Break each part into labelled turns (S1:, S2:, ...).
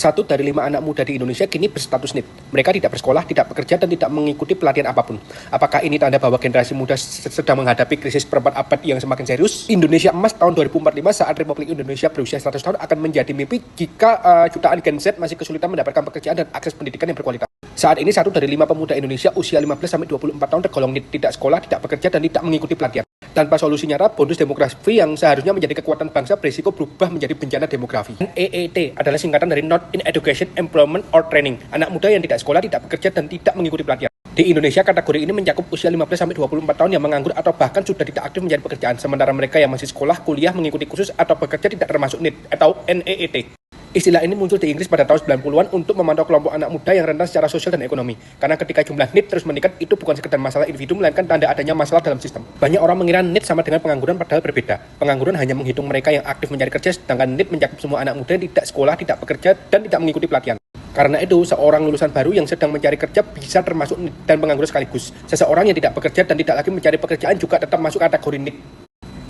S1: Satu dari 5 anak muda di Indonesia kini berstatus NEET. Mereka tidak bersekolah, tidak bekerja, dan tidak mengikuti pelatihan apapun. Apakah ini tanda bahwa generasi muda sedang menghadapi krisis perempat abad yang semakin serius? Indonesia emas tahun 2045 saat Republik Indonesia berusia 100 tahun akan menjadi mimpi jika jutaan Gen Z masih kesulitan mendapatkan pekerjaan dan akses pendidikan yang berkualitas. Saat ini 1 dari 5 pemuda Indonesia usia 15-24 tahun tergolong NEET, tidak sekolah, tidak bekerja, dan tidak mengikuti pelatihan. Tanpa solusi nyata, bonus demografi yang seharusnya menjadi kekuatan bangsa berisiko berubah menjadi bencana demografi. NEET adalah singkatan dari Not in Education, Employment, or Training. Anak muda yang tidak sekolah, tidak bekerja, dan tidak mengikuti pelatihan. Di Indonesia, kategori ini mencakup usia 15-24 tahun yang menganggur atau bahkan sudah tidak aktif mencari pekerjaan. Sementara mereka yang masih sekolah, kuliah, mengikuti kursus, atau bekerja tidak termasuk NEET atau NEET. Istilah ini muncul di Inggris pada tahun 90-an untuk memantau kelompok anak muda yang rentan secara sosial dan ekonomi. Karena ketika jumlah NEET terus meningkat, itu bukan sekedar masalah individu, melainkan tanda adanya masalah dalam sistem. Banyak orang mengira NEET sama dengan pengangguran, padahal berbeda. Pengangguran hanya menghitung mereka yang aktif mencari kerja, sedangkan NEET mencakup semua anak muda yang tidak sekolah, tidak bekerja, dan tidak mengikuti pelatihan. Karena itu, seorang lulusan baru yang sedang mencari kerja bisa termasuk NEET dan pengangguran sekaligus. Seseorang yang tidak bekerja dan tidak lagi mencari pekerjaan juga tetap masuk kategori NEET.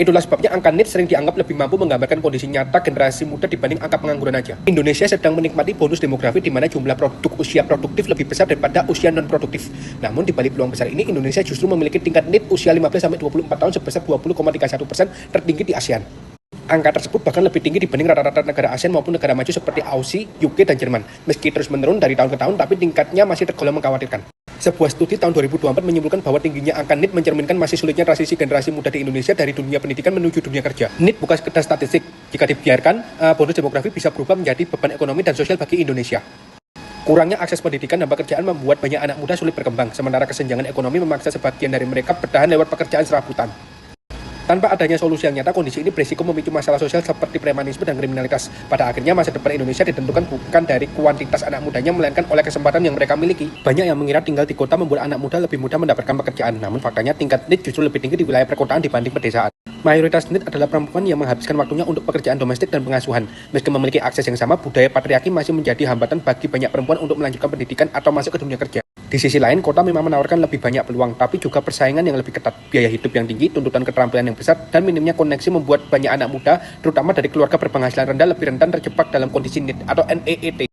S1: Itulah sebabnya angka NEET sering dianggap lebih mampu menggambarkan kondisi nyata generasi muda dibanding angka pengangguran aja. Indonesia sedang menikmati bonus demografi di mana jumlah produk usia produktif lebih besar daripada usia non-produktif. Namun di balik peluang besar ini, Indonesia justru memiliki tingkat NEET usia 15-24 tahun sebesar 20,31%, tertinggi di ASEAN. Angka tersebut bahkan lebih tinggi dibanding rata-rata negara ASEAN maupun negara maju seperti Aussie, UK, dan Jerman. Meski terus menurun dari tahun ke tahun, tapi tingkatnya masih tergolong mengkhawatirkan. Sebuah studi tahun 2024 menyimpulkan bahwa tingginya angka NEET mencerminkan masih sulitnya transisi generasi muda di Indonesia dari dunia pendidikan menuju dunia kerja. NEET bukan sekedar statistik. Jika dibiarkan, bonus demografi bisa berubah menjadi beban ekonomi dan sosial bagi Indonesia. Kurangnya akses pendidikan dan pekerjaan membuat banyak anak muda sulit berkembang, sementara kesenjangan ekonomi memaksa sebagian dari mereka bertahan lewat pekerjaan serabutan. Tanpa adanya solusi yang nyata, kondisi ini berisiko memicu masalah sosial seperti premanisme dan kriminalitas. Pada akhirnya, masa depan Indonesia ditentukan bukan dari kuantitas anak mudanya, melainkan oleh kesempatan yang mereka miliki. Banyak yang mengira tinggal di kota membuat anak muda lebih mudah mendapatkan pekerjaan. Namun faktanya tingkat NEET justru lebih tinggi di wilayah perkotaan dibanding pedesaan. Mayoritas NEET adalah perempuan yang menghabiskan waktunya untuk pekerjaan domestik dan pengasuhan. Meski memiliki akses yang sama, budaya patriarki masih menjadi hambatan bagi banyak perempuan untuk melanjutkan pendidikan atau masuk ke dunia kerja. Di sisi lain, kota memang menawarkan lebih banyak peluang, tapi juga persaingan yang lebih ketat, biaya hidup yang tinggi, tuntutan keterampilan yang besar, dan minimnya koneksi membuat banyak anak muda, terutama dari keluarga berpenghasilan rendah, lebih rentan terjebak dalam kondisi NEET atau NEET.